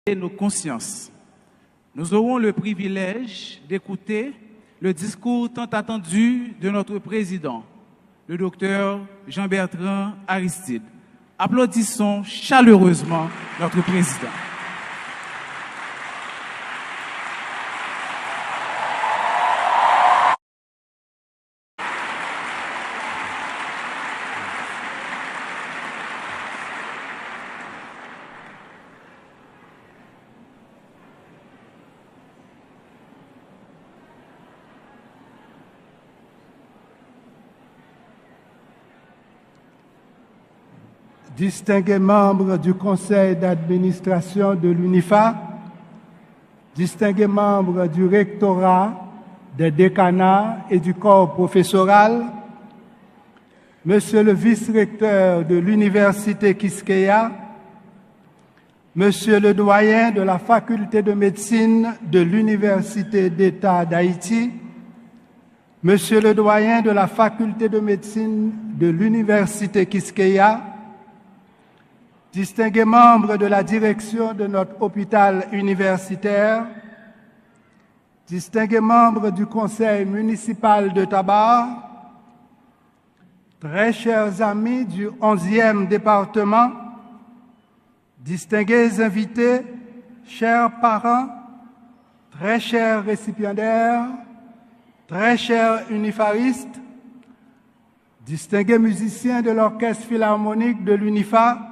nos consciences. Nous aurons le privilège d'écouter le discours tant attendu de notre président, le docteur Jean-Bertrand Aristide. Applaudissons chaleureusement notre président. Distingués membres du conseil d'administration de l'UNIFA, distingués membres du rectorat, des décanats et du corps professoral, Monsieur le vice-recteur de l'Université Quisqueya, Monsieur le doyen de la faculté de médecine de l'Université d'État d'Haïti, Monsieur le doyen de la faculté de médecine de l'Université Quisqueya, distingués membres de la direction de notre hôpital universitaire, distingués membres du conseil municipal de Tabar, très chers amis du 11e département, distingués invités, chers parents, très chers récipiendaires, très chers unifaristes, distingués musiciens de l'orchestre philharmonique de l'UNIFA,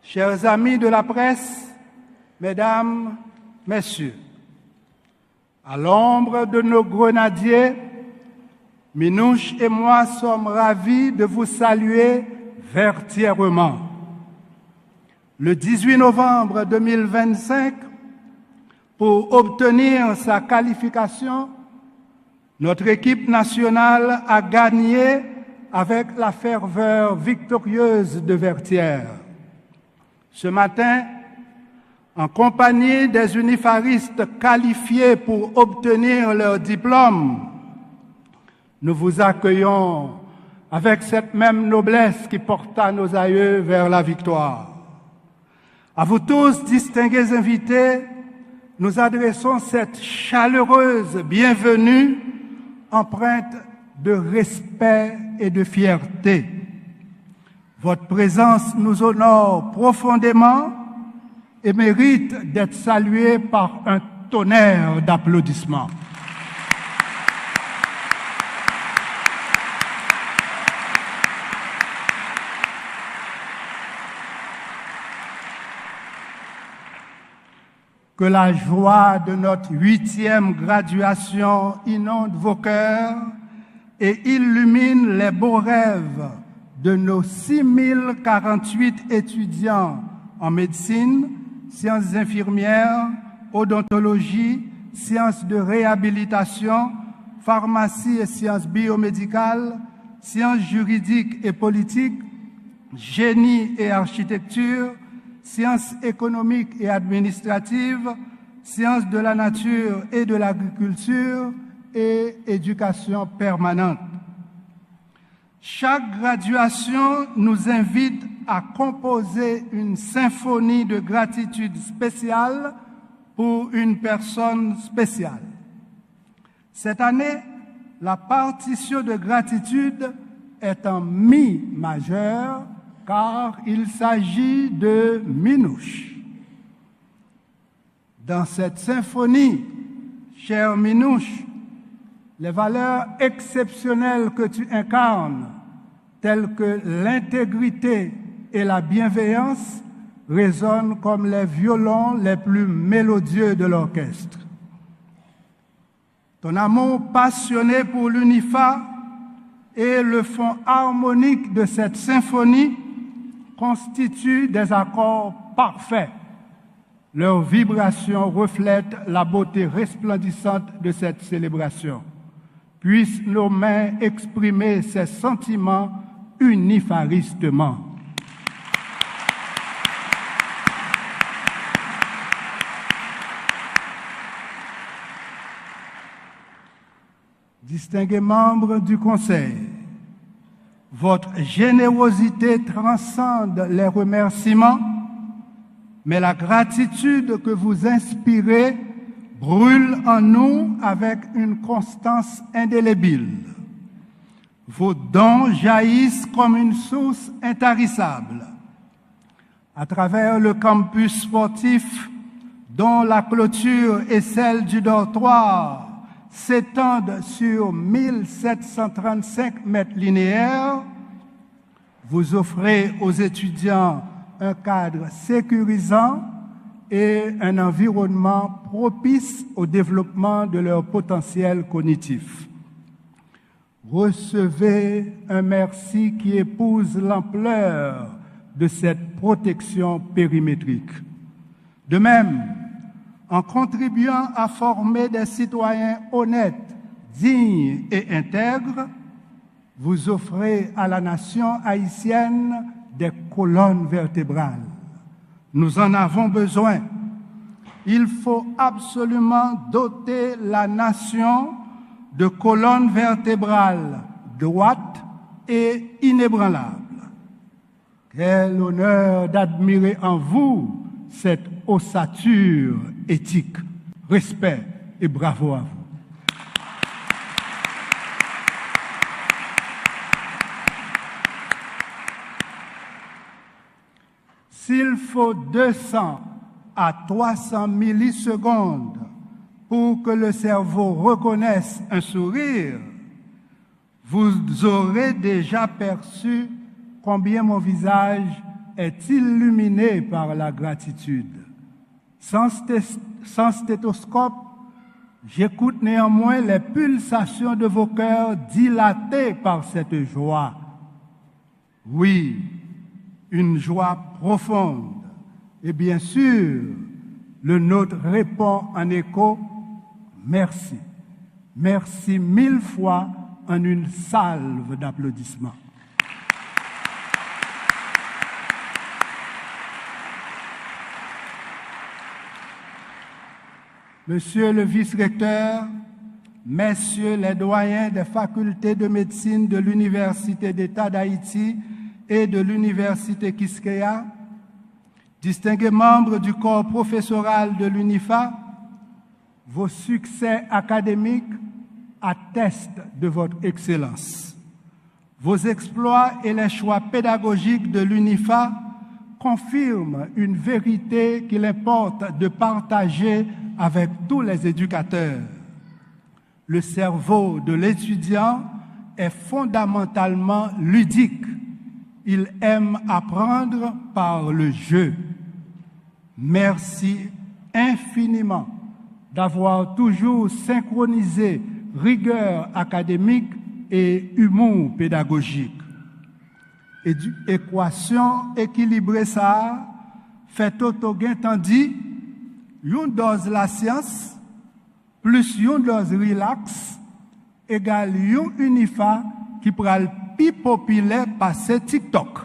chers amis de la presse, mesdames, messieurs, à l'ombre de nos grenadiers, Minouche et moi sommes ravis de vous saluer vertièrement. Le 18 novembre 2025, pour obtenir sa qualification, notre équipe nationale a gagné avec la ferveur victorieuse de Vertières. Ce matin, en compagnie des unifaristes qualifiés pour obtenir leur diplôme, nous vous accueillons avec cette même noblesse qui porta nos aïeux vers la victoire. À vous tous, distingués invités, nous adressons cette chaleureuse bienvenue empreinte de respect et de fierté. Votre présence nous honore profondément et mérite d'être saluée par un tonnerre d'applaudissements. Que la joie de notre 8e graduation inonde vos cœurs et illumine les beaux rêves de nos 6048 étudiants en médecine, sciences infirmières, odontologie, sciences de réhabilitation, pharmacie et sciences biomédicales, sciences juridiques et politiques, génie et architecture, sciences économiques et administratives, sciences de la nature et de l'agriculture et éducation permanente. Chaque graduation nous invite à composer une symphonie de gratitude spéciale pour une personne spéciale. Cette année, la partition de gratitude est en mi majeur car il s'agit de Minouche. Dans cette symphonie, cher Minouche, les valeurs exceptionnelles que tu incarnes, telles que l'intégrité et la bienveillance, résonnent comme les violons les plus mélodieux de l'orchestre. Ton amour passionné pour l'UNIFA et le fond harmonique de cette symphonie constituent des accords parfaits. Leurs vibrations reflètent la beauté resplendissante de cette célébration. Puissent nos mains exprimer ces sentiments unifaristement. Distingués membres du Conseil, votre générosité transcende les remerciements mais la gratitude que vous inspirez brûle en nous avec une constance indélébile. Vos dons jaillissent comme une source intarissable. À travers le campus sportif, dont la clôture et celle du dortoir s'étendent sur 1735 mètres linéaires, vous offrez aux étudiants un cadre sécurisant et un environnement propice au développement de leur potentiel cognitif. Recevez un merci qui épouse l'ampleur de cette protection périmétrique. De même, en contribuant à former des citoyens honnêtes, dignes et intègres, vous offrez à la nation haïtienne des colonnes vertébrales. Nous en avons besoin. Il faut absolument doter la nation de colonnes vertébrales droites et inébranlables. Quel honneur d'admirer en vous cette ossature éthique. Respect et bravo à vous. S'il faut 200 à 300 millisecondes pour que le cerveau reconnaisse un sourire, vous aurez déjà perçu combien mon visage est illuminé par la gratitude. Sans stéthoscope, j'écoute néanmoins les pulsations de vos cœurs dilatées par cette joie. Oui, une joie profonde. Et bien sûr, le nôtre répond en écho, merci. Merci 1000 fois en une salve d'applaudissements. Monsieur le vice-recteur, messieurs les doyens des facultés de médecine de l'Université d'État d'Haïti et de l'Université Quisqueya, distingués membres du corps professoral de l'UNIFA, vos succès académiques attestent de votre excellence. Vos exploits et les choix pédagogiques de l'UNIFA confirment une vérité qu'il importe de partager avec tous les éducateurs. Le cerveau de l'étudiant est fondamentalement ludique. Il aime apprendre par le jeu. Merci infiniment d'avoir toujours synchronisé rigueur académique et humour pédagogique. Équation équilibrée ça fait auto gain tandis une dose la science plus une dose relax égale une unifa qui pral pi populaire passer TikTok.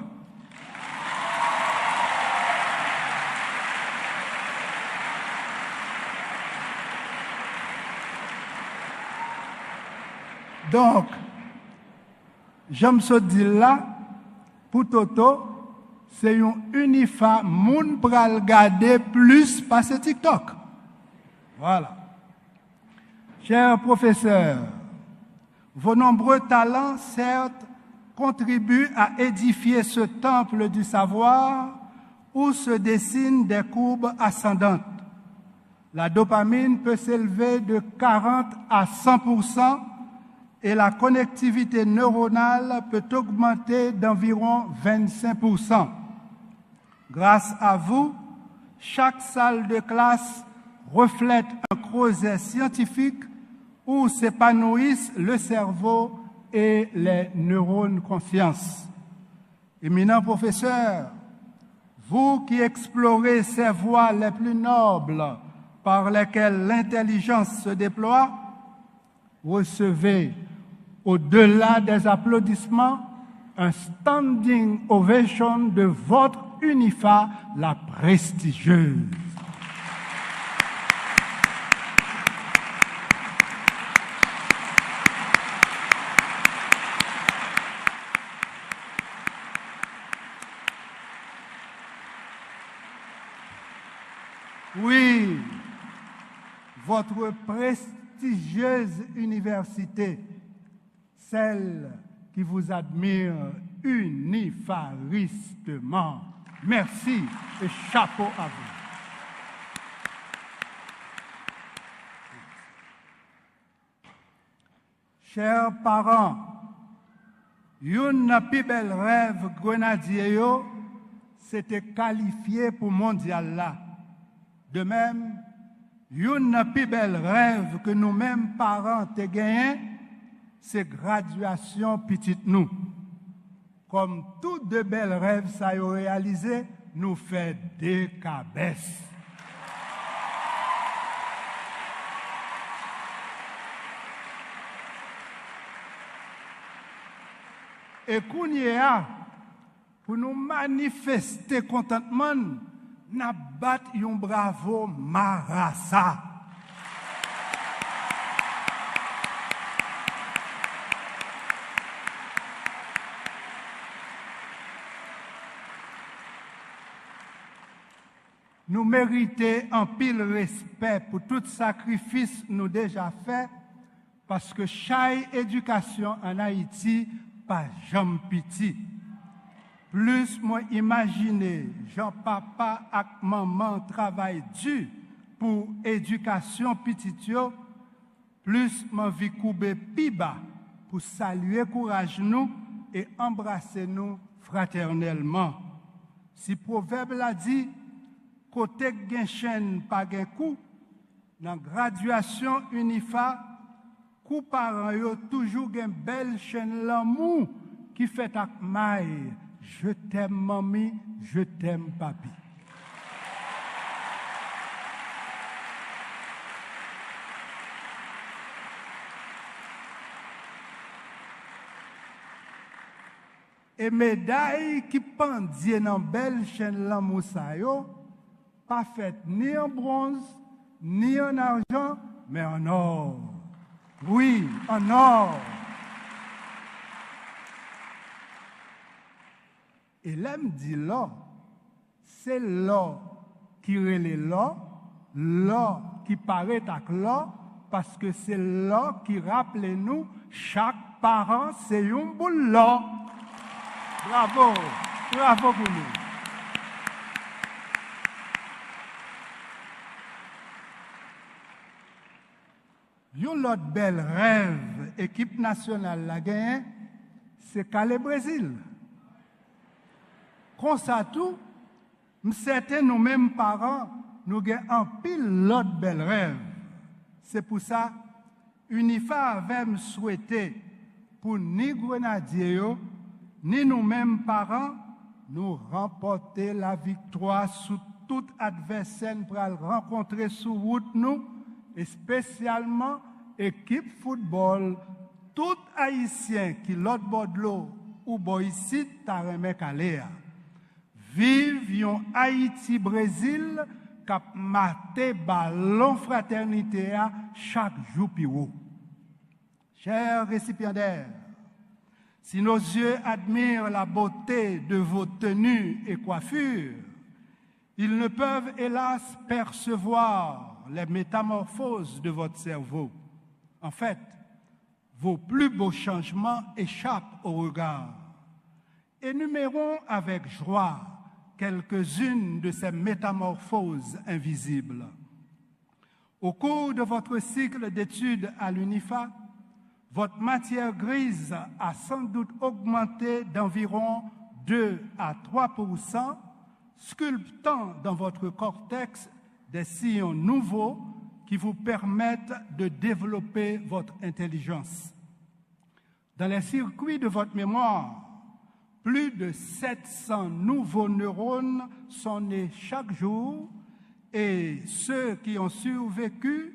Donc, j'aime se dire là, pour Toto, c'est un unifa moun pral garder plus passer TikTok. Voilà. Chers professeurs, vos nombreux talents, certes, contribuent à édifier ce temple du savoir où se dessinent des courbes ascendantes. La dopamine peut s'élever de 40 à 100% et la connectivité neuronale peut augmenter d'environ 25%. Grâce à vous, chaque salle de classe reflète un creuset scientifique où s'épanouissent le cerveau et les neurones conscience. Éminents professeurs, vous qui explorez ces voies les plus nobles par lesquelles l'intelligence se déploie, recevez, au-delà des applaudissements, un standing ovation de votre UNIFA, la prestigieuse. Oui, votre prestigieuse université, celle qui vous admire unifaristement. Merci et chapeau à vous. Chers parents, yon pi bel rêve grenadier yo, c'était qualifié pour mondial là. De même, yon pi bel rêve que nous-mêmes parents te gagné, c'est graduation petite nous. Comme tous de belles rêves ça y a réalisé, nous fait des cabesses. Et qu'on y a, pour nous manifester contentement, n'a bat yon bravo Marassa. Nous méritons un pile respect pour tout sacrifice nous déjà fait, parce que chaque éducation en Haïti pas jamais petit. Plus moi imaginer Jean-Papa et maman travail dur pour éducation petite yo, plus moi vie couper piba pour saluer courage nous et embrasser nous fraternellement. Si proverbe l'a dit, côté gen chaîne pas gen coup, dans graduation unifa, coup parents yo toujours gen belle chaîne l'amour qui fait ak maille. Je t'aime mamie, je t'aime papi. Et médaille qui pendient dans belle chaîne l'amour sa yo, pas faite ni en bronze, ni en argent, mais en or. Oui, en or. Et là, me dit là, c'est là qui relève là qui paraît avec là, parce que c'est là qui rappelle nous, chaque parent, c'est un boule là. Bravo, bravo pour nous. Yon l'autre bel rêve, équipe nationale la gagne, c'est Calais Brésil. Comme ça tout, certains nous-mêmes parents, nous avons un pile l'autre bel rêve. C'est pour ça, UNIFA avait souhaité pour ni Grenadier, ni nous-mêmes parents, nous remporter la victoire sous tout adversaire pour rencontrer sur route nous, et spécialement équipe football, tout haïtien qui l'autre bord de l'eau ou boïci taremé Caléa. Vive yon Haïti-Brésil kap maté ballon fraternité à chaque jour piro. Chers récipiendaires, si nos yeux admirent la beauté de vos tenues et coiffures, ils ne peuvent hélas percevoir les métamorphoses de votre cerveau. En fait, vos plus beaux changements échappent au regard. Énumérons avec joie quelques-unes de ces métamorphoses invisibles. Au cours de votre cycle d'études à l'UNIFA, votre matière grise a sans doute augmenté d'environ 2 à 3%, sculptant dans votre cortex des sillons nouveaux qui vous permettent de développer votre intelligence. Dans les circuits de votre mémoire, plus de 700 nouveaux neurones sont nés chaque jour et ceux qui ont survécu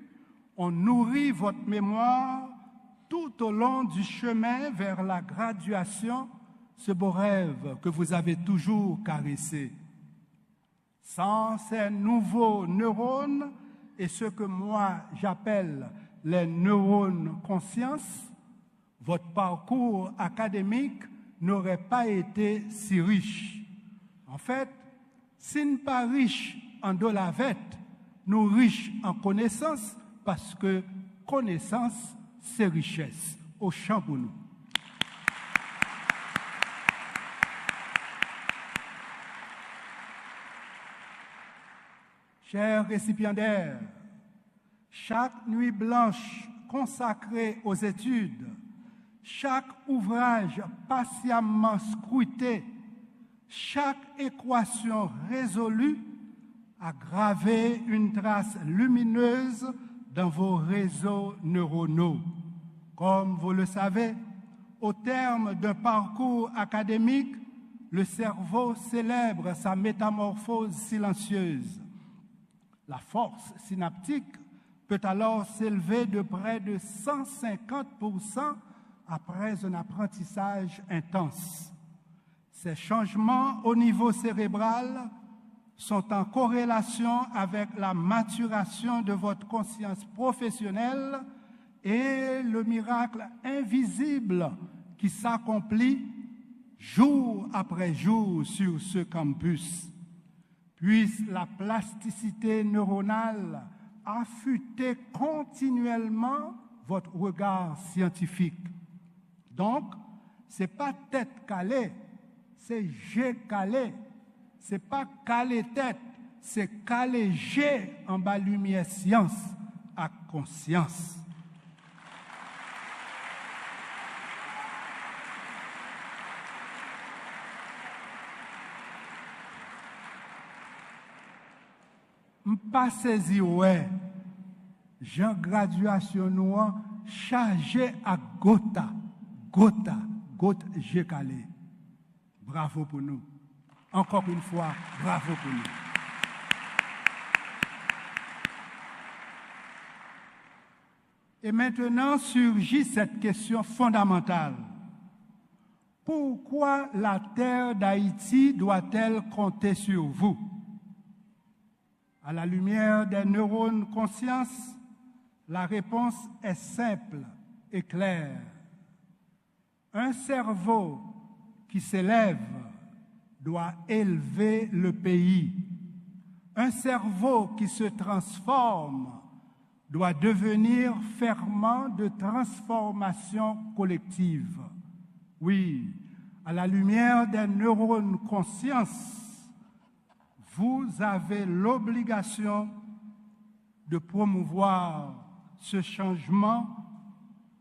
ont nourri votre mémoire tout au long du chemin vers la graduation, ce beau rêve que vous avez toujours caressé. Sans ces nouveaux neurones et ce que moi j'appelle les neurones conscience, votre parcours académique n'aurait pas été si riche. En fait, s'il n'est pas riche en dolavette, nous riches en connaissances, parce que connaissance, c'est richesse. Au champ pour nous. Chers récipiendaires, chaque nuit blanche consacrée aux études, chaque ouvrage patiemment scruté, chaque équation résolue a gravé une trace lumineuse dans vos réseaux neuronaux. Comme vous le savez, au terme d'un parcours académique, le cerveau célèbre sa métamorphose silencieuse. La force synaptique peut alors s'élever de près de 150% après un apprentissage intense. Ces changements au niveau cérébral sont en corrélation avec la maturation de votre conscience professionnelle et le miracle invisible qui s'accomplit jour après jour sur ce campus. Puisse la plasticité neuronale affûter continuellement votre regard scientifique. Donc, ce n'est pas tête calée, c'est G calé. Ce n'est pas calé tête, c'est calé G en bas lumière science à conscience. Pas saisi ouais, Jean graduation noir chargé à gota G calé. Bravo pour nous. Encore une fois, bravo pour nous. Et maintenant surgit cette question fondamentale. Pourquoi la terre d'Haïti doit-elle compter sur vous? À la lumière des neurones conscience, la réponse est simple et claire. Un cerveau qui s'élève doit élever le pays. Un cerveau qui se transforme doit devenir ferment de transformation collective. Oui, à la lumière des neurones conscience, vous avez l'obligation de promouvoir ce changement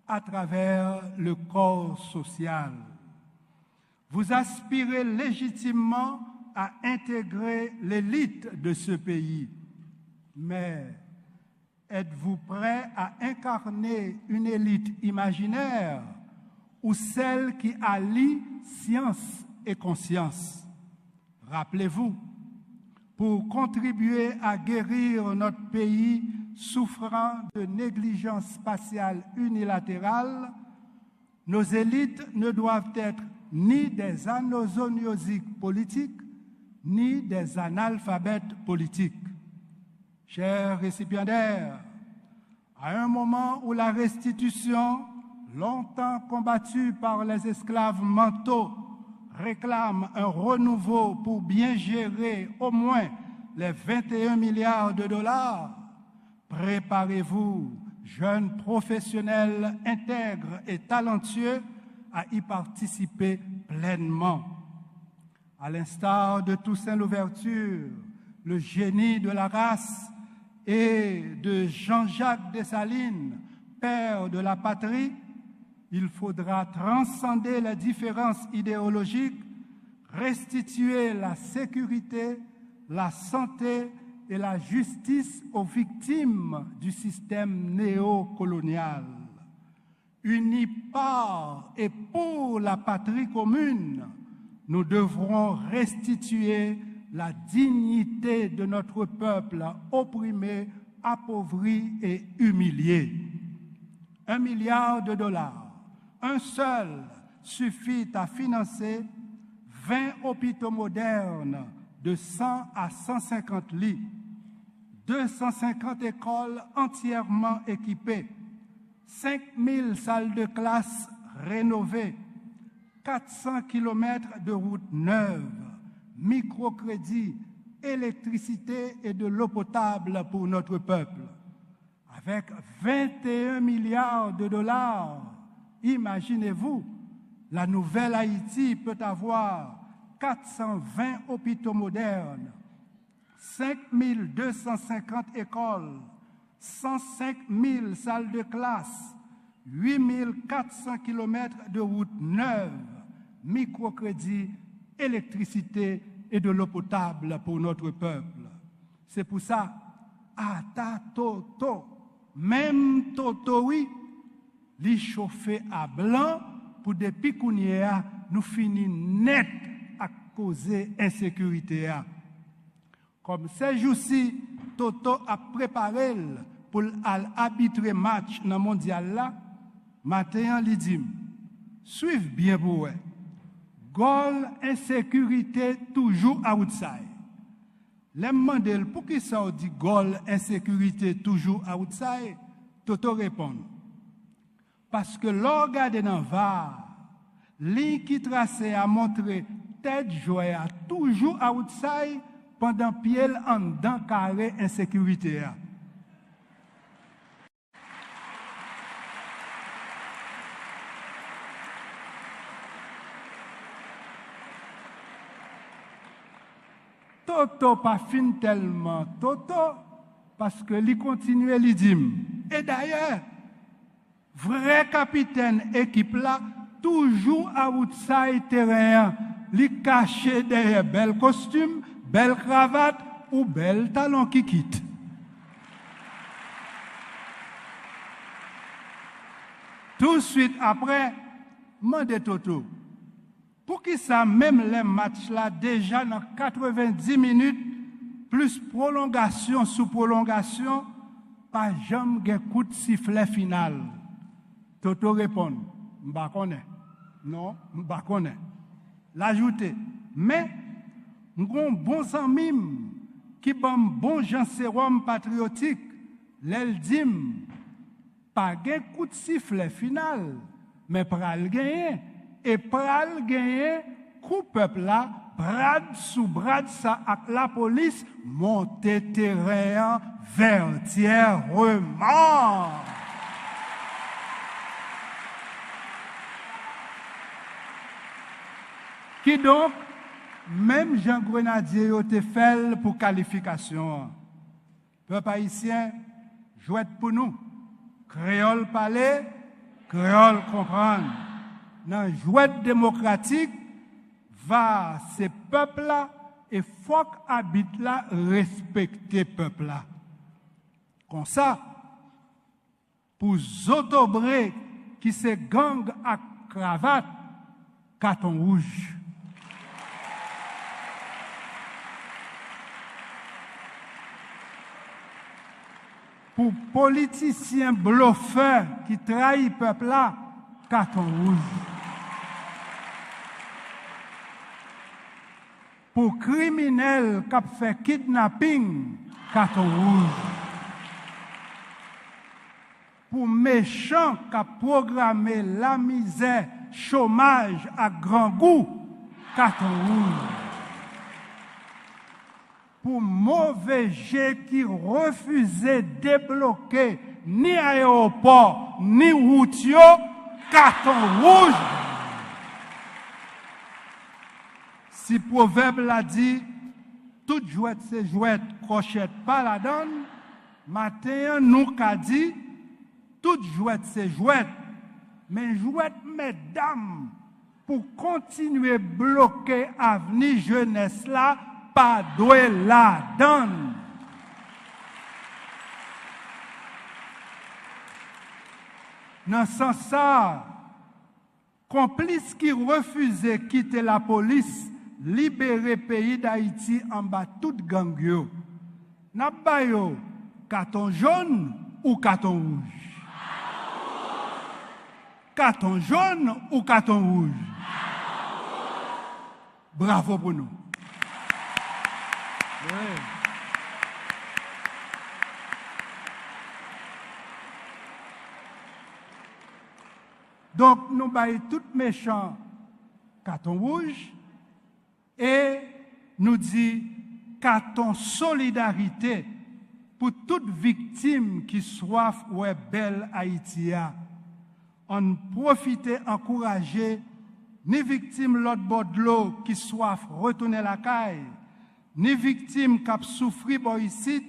à travers le corps social. Vous aspirez légitimement à intégrer l'élite de ce pays, mais êtes-vous prêt à incarner une élite imaginaire ou celle qui allie science et conscience? Rappelez-vous, pour contribuer à guérir notre pays souffrant de négligence spatiale unilatérale, nos élites ne doivent être ni des anosoniosiques politiques, ni des analphabètes politiques. Chers récipiendaires, à un moment où la restitution, longtemps combattue par les esclaves mentaux, réclame un renouveau pour bien gérer au moins les 21 milliards de dollars, préparez-vous, jeunes professionnels intègres et talentueux, à y participer pleinement. À l'instar de Toussaint Louverture, le génie de la race, et de Jean-Jacques Dessalines, père de la patrie, il faudra transcender les différences idéologiques, restituer la sécurité, la santé et la justice aux victimes du système néocolonial. Unis par et pour la patrie commune, nous devrons restituer la dignité de notre peuple opprimé, appauvri et humilié. 1 milliard de dollars, un seul, suffit à financer 20 hôpitaux modernes de 100 à 150 lits, 250 écoles entièrement équipées, 5000 salles de classe rénovées, 400 kilomètres de routes neuves, microcrédits, électricité et de l'eau potable pour notre peuple. Avec 21 milliards de dollars, imaginez-vous, la nouvelle Haïti peut avoir 420 hôpitaux modernes, 5250 écoles, 105 000 salles de classe, 8400 km de routes neuves, microcrédits, électricité et de l'eau potable pour notre peuple. C'est pour ça, Ata Toto, même Toto, oui, li chauffé à blanc pour depuis qu'on y est, nous finissons net à causer insécurité. Comme ces jours-ci, Toto a préparé pour arbitrer match dans le mondial là, matin, il dit, suivez bien pour eux. Gol insécurité toujours outside. Les mandel pour qui ça dit gol insécurité toujours outside, Toto répond. Parce que l'organe dans VAR, ligne qui tracé a montré tête joie toujours outside pendant pied en dedans carré insécurité. Toto pas fin tellement Toto parce que lui continue lui dit. Et d'ailleurs, vrai capitaine équipe là toujours outside terrain, lui caché derrière bel costume, belle cravate ou bel talon qui quitte. Tout de suite après, mande Toto. Pour qui ça, même les matchs là, déjà dans 90 minutes, plus prolongation sous prolongation, pas jamais un coup de sifflet final. Toto répond, m'ba connais. Non, m'ba connais. L'ajouter. Mais, m'gon bon samim, qui bon bon Jean sérum patriotique, l'el dim, pas un coup de sifflet final, mais pral gagner. Et pral gagner, coup peuple là, brad sous brad ça avec la police, monter terrain vertièrement. Qui donc, même Jean Grenadier a été fait pour qualification. Peuple haïtien, jouet pour nous. Créole parler, créole comprendre. Dans le jouet démocratique, va ces peuples-là et faut qu'habite là respecter peuple-là. Comme ça, pour Zotobré qui se gang à cravate, carton rouge. Pour politiciens bluffeurs qui trahissent peuple là, carton rouge. Pour criminels qui fait kidnapping, carton rouge. Pour méchants qui programmé la misère, chômage à grand goût, carton rouge. Pour mauvais jets qui refusaient de débloquer ni aéroport, ni routier, carton rouge. Si le proverbe l'a dit, toute jouette c'est jouette, crochette pas la donne, matin nous qu'a dit, toute jouette c'est jouette, mais jouette mesdames, pour continuer bloquer avenir jeunesse là, pas doué la donne. Dans ce sens ça, complices qui refusaient de quitter la police, libérer le pays d'Haïti en bas toute gang yo. N'a pas yo carton jaune ou carton rouge? Carton jaune ou carton rouge? Bravo pour nous. Ouais. Donc, nous baillons tout méchant carton rouge et nous dit qu'à-t-on solidarité pour toute victime qui soif ou est belle Haïti. On profite encourager ni victime l'autre bord de l'eau qui soif retourner la caille, ni victime qui a souffri ici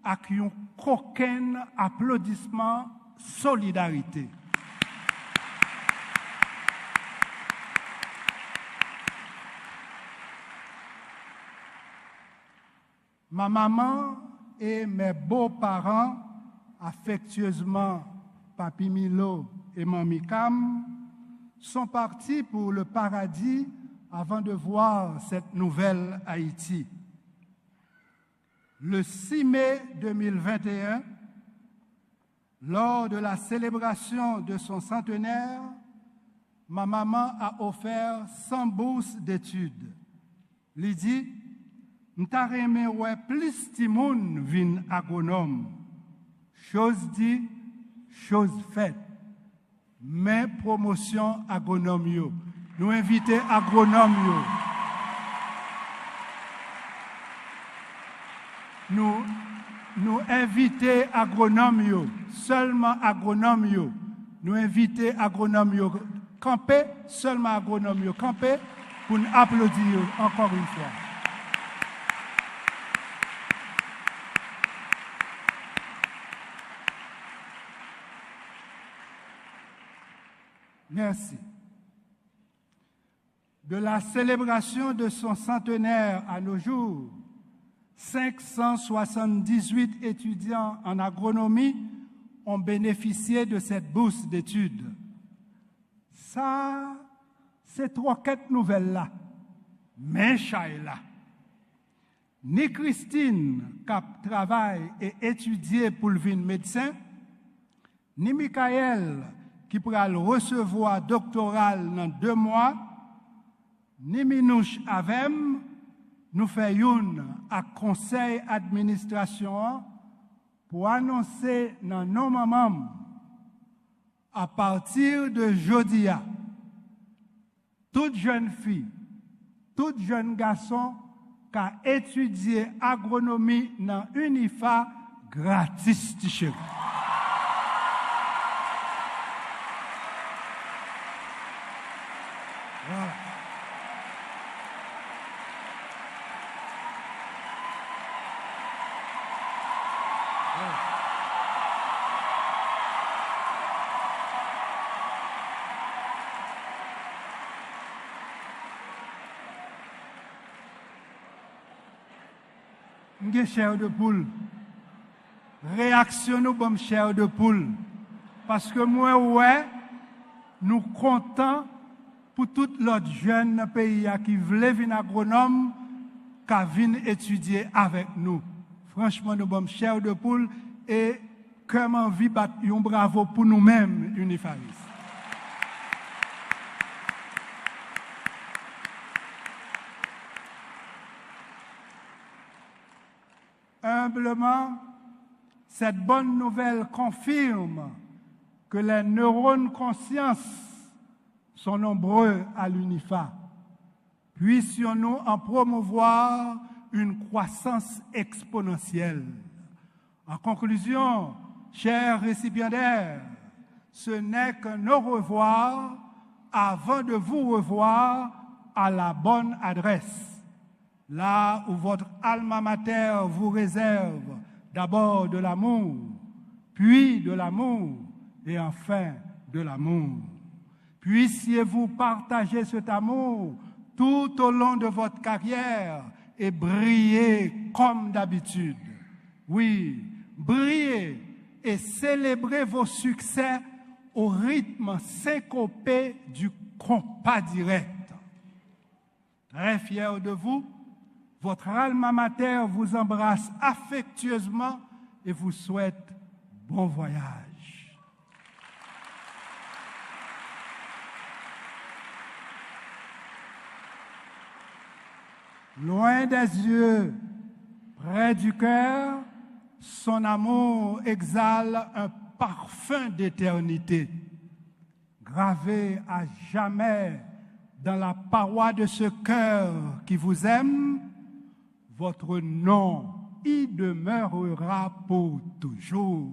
avec un coquin applaudissement solidarité. Ma maman et mes beaux-parents, affectueusement Papi Milo et Mami Cam, sont partis pour le paradis avant de voir cette nouvelle Haïti. Le 6 mai 2021, lors de la célébration de son centenaire, ma maman a offert 100 bourses d'études. Lydie, m'ta remè ouais plus timoun vin agronome. Chose dit, chose faite. Mais promotion agronome yo. Nous invitons agronome yo. Nous invitons agronome yo. Seulement agronome yo. Nous invitons agronome yo. Camper, seulement agronome yo. Camper pour nous applaudir encore une fois. Merci. De la célébration de son centenaire à nos jours, 578 étudiants en agronomie ont bénéficié de cette bourse d'études. Ça, c'est trois quêtes nouvelles-là. Mais là. Ni Christine, qui travaille et étudie pour le vin médecin, ni Michael, qui pourra le recevoir doctoral dans 2 mois, ni Minouche Avem, nous faisons à conseil d'administration pour annoncer dans nos mamans à partir de jeudi, toute jeune fille, tout jeune garçon qui a étudié agronomie dans UNIFA gratis t-shirt. Voilà. M'ge chair de poule. Réaction nous bon chair de poule. Parce que moi, ouais, nous comptons pour tout l'autre jeune pays qui veut venir agronome, qui vient étudier avec nous. Franchement, nous sommes chair de poule et comme envie battre un bravo pour nous-mêmes, Unifaris. Humblement, cette bonne nouvelle confirme que les neurones conscience sont nombreux à l'UNIFA. Puissions-nous en promouvoir une croissance exponentielle. En conclusion, chers récipiendaires, ce n'est qu'un au revoir avant de vous revoir à la bonne adresse. Là où votre alma mater vous réserve d'abord de l'amour, puis de l'amour et enfin de l'amour. Puissiez-vous partager cet amour tout au long de votre carrière et briller comme d'habitude. Oui, briller et célébrer vos succès au rythme syncopé du compas direct. Très fier de vous, votre alma mater vous embrasse affectueusement et vous souhaite bon voyage. Loin des yeux, près du cœur, son amour exhale un parfum d'éternité, gravé à jamais dans la paroi de ce cœur qui vous aime. votre nom y demeurera pour toujours.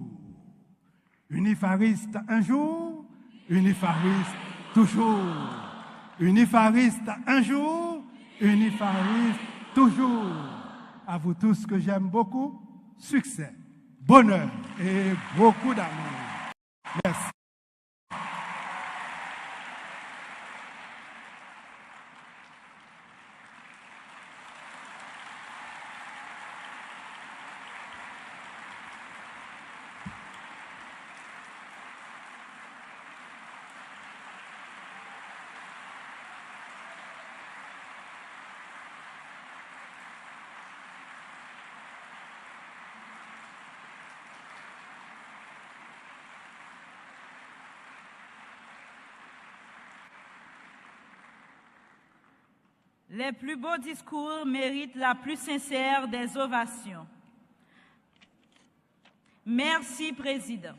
Unifariste un jour, unifariste toujours. Unifariste un jour, unifariste toujours. À vous tous que j'aime beaucoup, succès, bonheur et beaucoup d'amour. Merci. Les plus beaux discours méritent la plus sincère des ovations. Merci, Président.